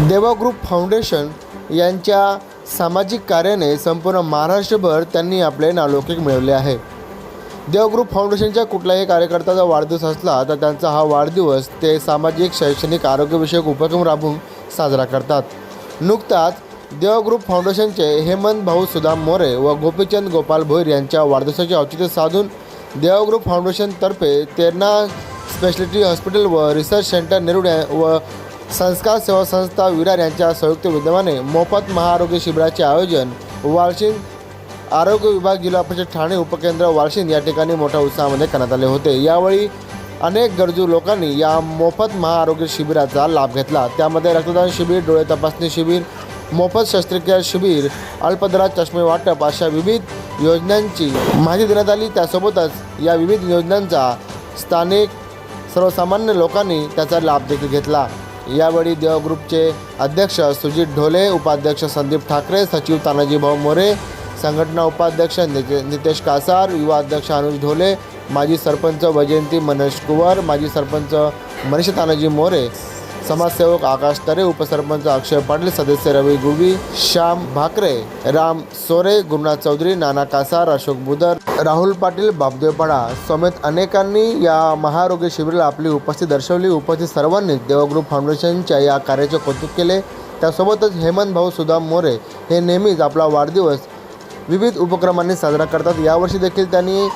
देवा group foundation यांच्या सामाजिक कार्याने संपूर्ण महाराष्ट्रभर त्यांनी आपले नावलौकिक मिळवले आहे। देवा ग्रुप फाउंडेशनच्या कुठल्याही कार्यकर्त्याचा वाढदिवस असला तर त्यांचा हा वाढदिवस ते सामाजिक, शैक्षणिक, आरोग्यविषयक उपक्रम राबवून साजरा करतात। नुकताच देवा ग्रुप फाउंडेशनचे हेमंत भाऊ सुदाम मोरे व गोपीचंद गोपाल भोईर यांच्या वाढदिवसाचे औचित्य साधून देवा ग्रुप फाउंडेशनतर्फे तेरणा स्पेशालिटी हॉस्पिटल व रिसर्च सेंटर नेरुळ व संस्कार सेवा संस्था विरार यांच्या संयुक्त विद्यमाने मोफत महाआरोग्य शिबिराचे आयोजन वाळशिंद आरोग्य विभाग, जिल्हा परिषद ठाणे उपकेंद्र वाळशिंद या ठिकाणी मोठ्या उत्साहामध्ये करण्यात आले होते। यावेळी अनेक गरजू लोकांनी या मोफत महाआरोग्य शिबिराचा लाभ घेतला। त्यामध्ये रक्तदान शिबिर, डोळे तपासणी शिबिर, मोफत शस्त्रक्रिया शिबिर, अल्पदरात चष्मे वाटप अशा विविध योजनांची माहिती देण्यात आली। त्यासोबतच या विविध योजनांचा स्थानिक सर्वसामान्य लोकांनी त्याचा लाभ देखील घेतला। यावेळी देवा ग्रुपचे अध्यक्ष सुजित ढोले, उपाध्यक्ष संदीप ठाकरे, सचिव तानाजी भाऊ मोरे, संघटना उपाध्यक्ष नितेश कासार, युवा अध्यक्ष अनुज ढोले, माजी सरपंच वैजयंती मनोज कुवर, माजी सरपंच मनीषा तानाजी मोरे, समाजसेवक आकाश तरे, उपसरपंच अक्षय पाटील, सदस्य रवी गुबी, श्याम भाकरे, राम सोरे, गुरुनाथ चौधरी, नाना कासार, अशोक बुदर, राहुल पाटील, बापदेवपाडा समेत अनेकांनी या महाआरोग्य शिबिराला आपली उपस्थिती दर्शवली। उपस्थित सर्वांनीच देवा ग्रुप फाउंडेशनच्या या कार्याचे कौतुक केले। त्यासोबतच हेमंत भाऊ सुदाम मोरे हे नेहमीच आपला वाढदिवस विविध उपक्रमांनी साजरा करतात। यावर्षी देखील त्यांनी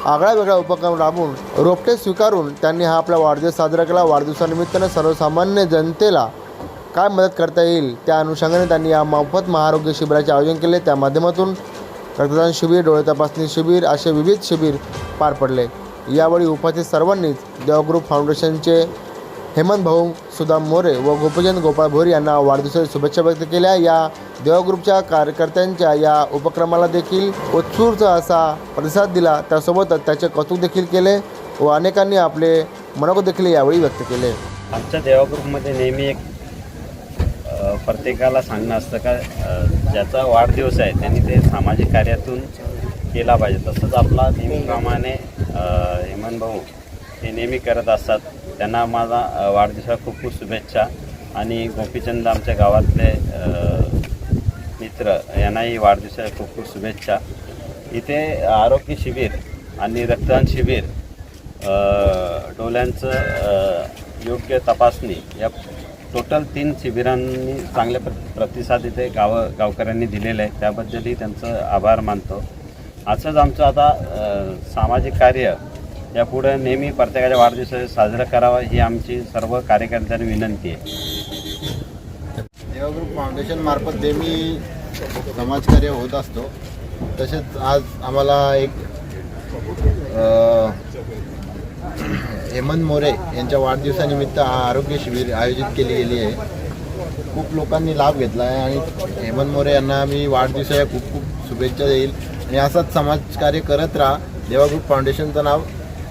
आगळा वेगळा उपक्रम राबवून रोपटे स्वीकारून त्यांनी हा आपला वाढदिवस साजरा केला। वाढदिवसानिमित्तानं सर्वसामान्य जनतेला काय मदत करता येईल त्या अनुषंगाने त्यांनी या मोफत महाआरोग्य शिबिराचे आयोजन केले। त्या माध्यमातून रक्तदान शिबिर, डोळे तपासणी शिबिर असे विविध शिबिर पार पडले। यावेळी उपस्थित सर्वांनीच देवा ग्रुप फाउंडेशनचे हेमंत भाऊ सुदाम मोरे व गोपीचंद गोपाळ भोईर यांना वाढदिवसाच्या शुभेच्छा व्यक्त केल्या। या देवा ग्रुपच्या कार्यकर्त्यांच्या या उपक्रमाला देखील उत्स्फूर्त असा प्रतिसाद दिला। त्यासोबतच त्याचे कौतुक देखील केले व अनेकांनी आपले मनोगत देखील यावेळी व्यक्त केले। आमच्या देवा ग्रुपमध्ये नेहमी एक प्रत्येकाला सांगणं असतं का ज्याचा वाढदिवस आहे त्यांनी ते सामाजिक कार्यातून केला पाहिजे। तसंच आपला नेहमीप्रमाणे हेमंत भाऊ हे नेहमी करत असतात। त्यांना माझा वाढदिवसाला खूप खूप शुभेच्छा आणि गोपीचंद आमच्या गावातले मित्र यांनाही वाढदिवसाला खूप खूप शुभेच्छा। इथे आरोग्य शिबिर आणि रक्तदान शिबिर, डोळ्यांचं योग्य तपासणी या टोटल 3 शिबिरांनी चांगल्या प्रतिसाद इथे गावकऱ्यांनी दिलेला आहे, त्याबद्दलही त्यांचं आभार मानतो। असंच आमचं आता सामाजिक कार्य यापुढे नेहमी प्रत्येकाच्या वाढदिवस साजरा करावा ही आमची सर्व कार्यकर्त्यांनी विनंती आहे। देवा ग्रुप फाउंडेशन मार्फत नेहमी समाजकार्य होत असतो। तसेच आज आम्हाला एक हेमंत मोरे यांच्या वाढदिवसानिमित्त आरोग्य शिबिर आयोजित केली गेली आहे। खूप लोकांनी लाभ घेतला आहे आणि हेमंत मोरे यांना मी वाढदिवसाच्या खूप खूप शुभेच्छा देईल आणि असाच समाजकार्य करत राहा। देवा ग्रुप फाउंडेशनचं नाव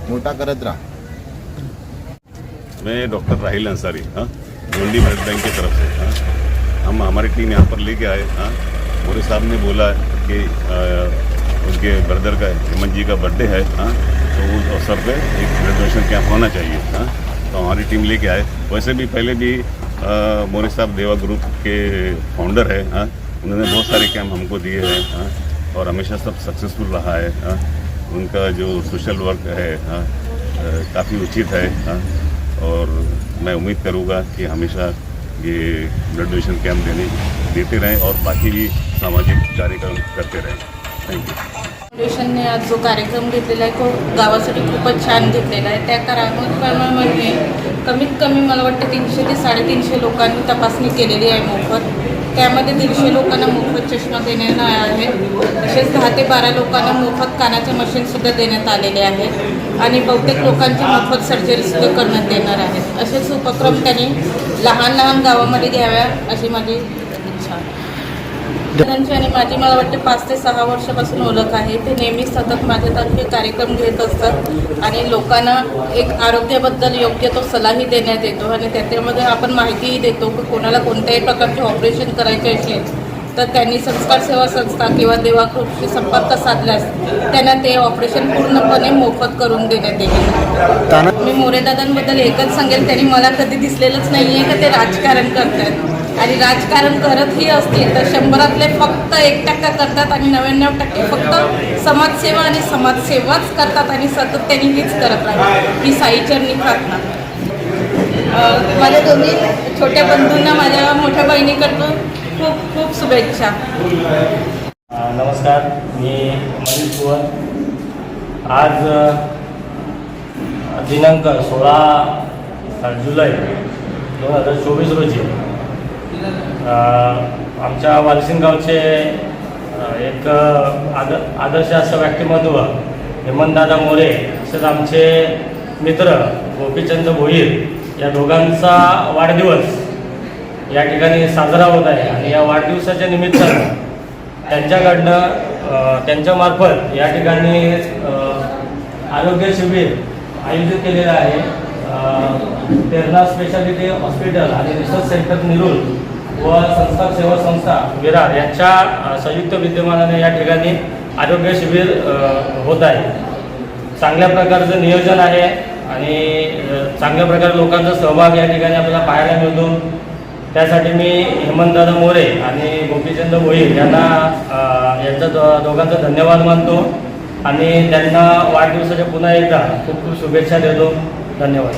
मोटा करत रहा। मैं डॉक्टर राहिल अंसारी गोंडी ब्लड बैंक की तरफ से हम हमारी टीम यहाँ पर लेके आए। मोरे साहब ने बोला कि उनके ब्रदर का हेमंत जी का बर्थडे है, तो उस अवसर पे एक ब्लड डोनेशन कैंप होना चाहिए। तो हमारी टीम लेके आए। वैसे भी पहले भी मोरे साहब देवा ग्रुप के फाउंडर है। उन्होंने बहुत सारे कैंप हमको दिए हैं और हमेशा सब सक्सेसफुल रहा है। उनका जो सोशल वर्क है काफ़ी उचित है और मैं उम्मीद करूँगा कि हमेशा ये ब्लड डोनेशन कैंप देते रहें और बाकी भी सामाजिक कार्यक्रम करते रहें। Thank you. फाउंडेशनने आज जो कार्यक्रम घेतलेला आहे तो गावासाठी खूपच छान घेतलेला आहे। त्या कार्यक्रमामध्ये कमीत कमी मला वाटतं 300 ते 350 लोकांनी तपासणी केलेली आहे मोफत। त्यामध्ये 150 लोकांना मोफत चष्मा देण्यात आहे। तसेच 10 ते 12 लोकांना मोफत कानाचे मशीनसुद्धा देण्यात आलेले आहे आणि बहुतेक लोकांची मोफत सर्जरीसुद्धा करण्यात येणार आहे। असेच उपक्रम त्यांनी लहान लहान गावामध्ये घ्याव्या अशी माझी इच्छा आहे। त्यांची आणि माझी मला वाटते 5 ते 6 वर्षापासून ओळख आहे। ते नेहमी सतत माझ्यातर्फे कार्यक्रम घेत असतात आणि लोकांना एक आरोग्याबद्दल योग्य तो सल्लाही देण्यात येतो आणि त्याच्यामध्ये आपण माहितीही देतो की कोणाला कोणत्याही प्रकारचे ऑपरेशन करायचे असेल तर त्यांनी संस्कार सेवा संस्था किंवा देवा ग्रुपशी संपर्क साधल्यास त्यांना ते ऑपरेशन पूर्णपणे मोफत करून देण्यात येईल। मी मोरे दादांबद्दल एकच सांगेल, त्यांनी मला कधी दिसलेलंच नाही आहे का ते राजकारण करतात आणि राजकारण करतही असतील तर 100%ले फक्त 1% करतात आणि 99% फक्त समाजसेवा आणि समाजसेवाच करतात आणि सतत त्यांनी हीच करत राहतात. ही साईचरणी प्रार्थना. माझ्या दोन्ही छोट्या बंधूंना माझ्या मोठ्या बहिणीकडून खूप खूप शुभेच्छा. नमस्कार, मी मनीष कुवर. आज दिनांक 16 जुलै 2024 रोजी आमच्या वालसिंग गावचे एक आदर्श असं व्यक्तिमत्व हेमंतदादा मोरे तसेच आमचे मित्र गोपीचंद भोईर या दोघांचा वाढदिवस या ठिकाणी साजरा होत आहे. आणि या वाढदिवसाच्या निमित्तानं त्यांच्यामार्फत या ठिकाणी आरोग्य शिबिर आयोजित केलेलं आहे. प्रेरणा स्पेशालिटी हॉस्पिटल आणि रिसर्च सेंटर निरूल व संस्था सेवा संस्था विरार यांच्या संयुक्त विद्यमानाने या ठिकाणी आरोग्य शिबिर होत आहे. चांगल्या प्रकारचं नियोजन आहे आणि चांगल्या प्रकारे लोकांचा सहभाग या ठिकाणी आपल्याला पाहायला मिळतो. त्यासाठी मी हेमंतदादा मोरे आणि गोपीचंद भोईर यांचा दोघांचा धन्यवाद मानतो आणि त्यांना वाढदिवसाच्या पुन्हा एकदा खूप खूप शुभेच्छा देतो. धन्यवाद.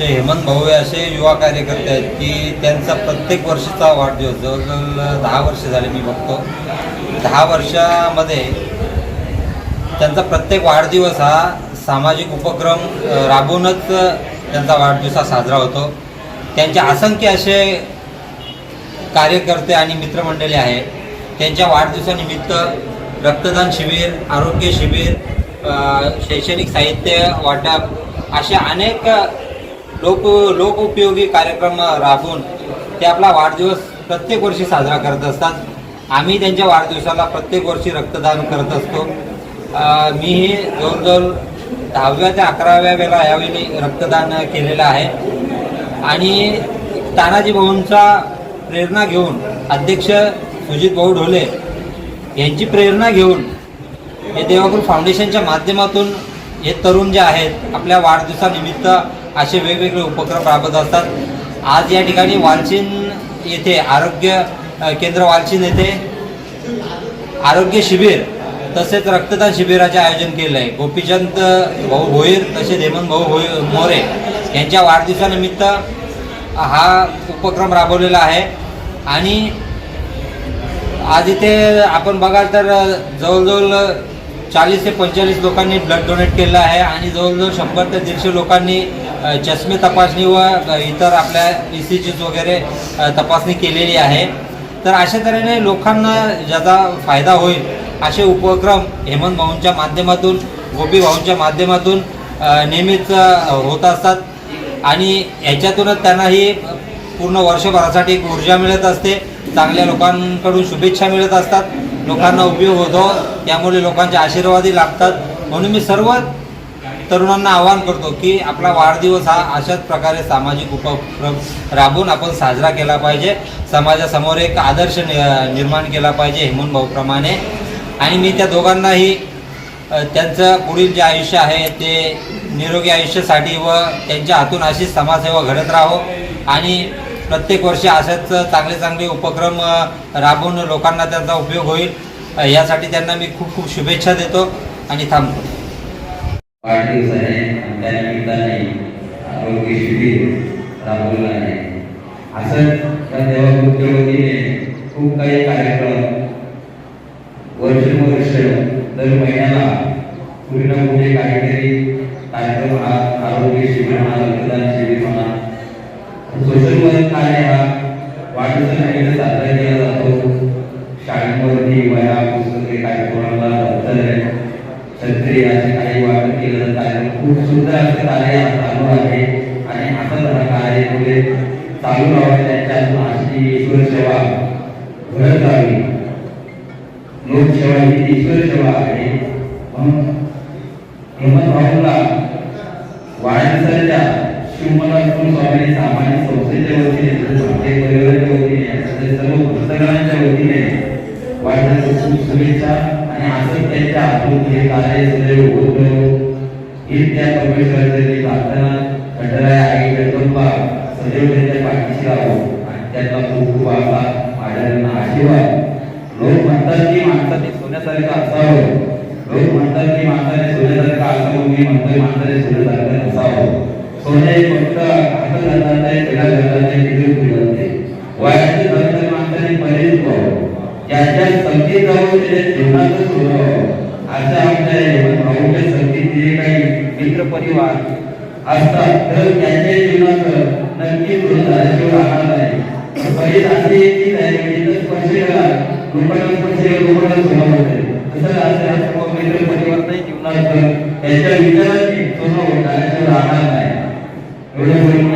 हेमंत भाऊ हे असे युवा कार्यकर्ते आहेत की त्यांचा प्रत्येक वर्षाचा वाढदिवस जवळजवळ 10 वर्ष झाले मी बघतो. 10 वर्षामध्ये त्यांचा प्रत्येक वाढदिवस हा सामाजिक उपक्रम राबवूनच त्यांचा वाढदिवस हा साजरा होतो. त्यांचे असंख्य असे कार्यकर्ते आणि मित्रमंडळी आहे. त्यांच्या वाढदिवसानिमित्त रक्तदान शिबिर, आरोग्य शिबिर, शैक्षणिक साहित्य वाटप असे अनेक लोकोपयोगी कार्यक्रम राबवून ते आपला वाढदिवस प्रत्येक वर्षी साजरा करत असतात. आम्ही त्यांच्या वाढदिवसाला प्रत्येक वर्षी रक्तदान करत असतो. मीही जवळजवळ 10व्या ते 11व्या वेळा यावेळी रक्तदान केलेलं आहे. आणि तानाजी भाऊंचा प्रेरणा घेऊन अध्यक्ष सुजित भाऊ ढोले यांची प्रेरणा घेऊन हे देवागुरु फाउंडेशनच्या माध्यमातून हे तरुण जे आहेत आपल्या वाढदिवसानिमित्त असे वेगवेगळे उपक्रम राबवत असतात. आज या ठिकाणी वालचिन येथे आरोग्य केंद्र वालचिन येथे आरोग्य शिबिर तसेच रक्तदान शिबिराचे आयोजन केलं आहे. गोपीचंद भाऊ भोईर तसेच हेमंत भाऊ मोरे यांच्या वाढदिवसानिमित्त हा उपक्रम राबवलेला आहे. आणि आज इथे आपण बघाल तर जवळजवळ 40 ते 45 लोकांनी ब्लड डोनेट केलं आहे आणि जवळजवळ 100 ते 150 लोकांनी चष्मे तपासणी व इतर आपल्या ECGs वगैरे तपासणी केलेली आहे. तर अशा तऱ्हेने लोकांना ज्याचा फायदा होईल असे उपक्रम हेमंत भाऊंच्या माध्यमातून, गोपी भाऊंच्या माध्यमातून नेहमीच होत असतात. आणि याच्यातूनच त्यांनाही पूर्ण वर्षभरासाठी एक ऊर्जा मिळत असते. चांगल्या लोकांकडून शुभेच्छा मिळत असतात. लोकांना उपयोग होतो. त्यामुळे लोकांचे आशीर्वादही लाभतात. म्हणून मी सर्व तरुणांना आवाहन करतो की आपला वाढदिवस हा अशाच प्रकारे सामाजिक उपक्रम राबवून आपण साजरा केला पाहिजे. समाजासमोर एक आदर्श निर्माण केला पाहिजे हेमंत भाऊप्रमाणे. आणि मी त्या दोघांनाही त्यांचं पुढील जे आयुष्य आहे ते निरोगी आयुष्यासाठी व त्यांच्या हातून अशीच समाजसेवा घडत राहो आणि प्रत्येक वर्षी असेच चांगले चांगले उपक्रम राबवून लोकांना त्यांचा उपयोग होईल यासाठी त्यांना मी खूप खूप शुभेच्छा देतो आणि थांबतो. वाढदिवस आहे आणि त्यानिमित्ताने आरोग्य शिबिर राबवलं आहे. असंच त्या देवाकृतीच्या वतीने खूप काही कार्यक्रम वर्षोवर्ष दर महिन्याला कुठे ना कुठे काहीतरी कार्यक्रम हा आरोग्य शिबिर म्हणा, रक्तदान शिबिर म्हणा, सोशल वर्क कार्य हा वाढदिवसानिमित्त साजरा केला जातो. शाळांवरती वह्या पुस्तके कार्यक्रमाला दप्तर छत्री असे काही वाटप केलं जात आहे. खूप सुंदर असे कार्य चालू आहे आणि असंच हा कार्य पुढे चालू राहावे. त्यांच्यातून अशी ईश्वर सेवा घडत राहावी. लोकसेवा ही ईश्वर सेवा आहे. म्हणून हेमंत भाऊला वाढदिवसाच्या शिवमलापूर स्वामी सामाजिक संस्थेच्या वतीने आपल्या परिवाराच्या वतीने सर्व पुस्तकांच्या वतीने वाढदिवसाच्या खूप शुभेच्छा आणि असंच त्यांच्या हातून हे कार्य सदैव होत राहो ही त्या परमेश्वराची प्रार्थना. खंडराय आई जगदंबा सदैव त्यांच्या पाठीशी राहो आणि त्यांना सोन्यासारखं असावं. लोक म्हणतात की माणसाने सोन्यासारखं असावं, मी म्हणतोय माणसाने सोन्यासारखं नसावं. सोने फक्त हातात घालणार नाही, त्याला घालणार नाही, तिथे पुढे जाते. वयाचे झालं तर माणसाने मर्यादित व्हावं, ज्याच्या संगीत जावं त्याच्या जीवनाचं सोडावं. अशा आमच्या भाऊच्या संगीत जे काही मित्रपरिवार असतात तर त्यांच्या जीवनाचं नक्की पुढे झाल्याशिवाय राहणार नाही. बरीच अशी येतील जिथं स्पर्श केला लोकांना स्पर्श केला लोकांना सोनं होते. तसं असं सर्व मित्रपरिवारही जीवनाचं त्यांच्या विचारांची सोनं झाल्याशिवाय राहणार नाही. एवढं बोलून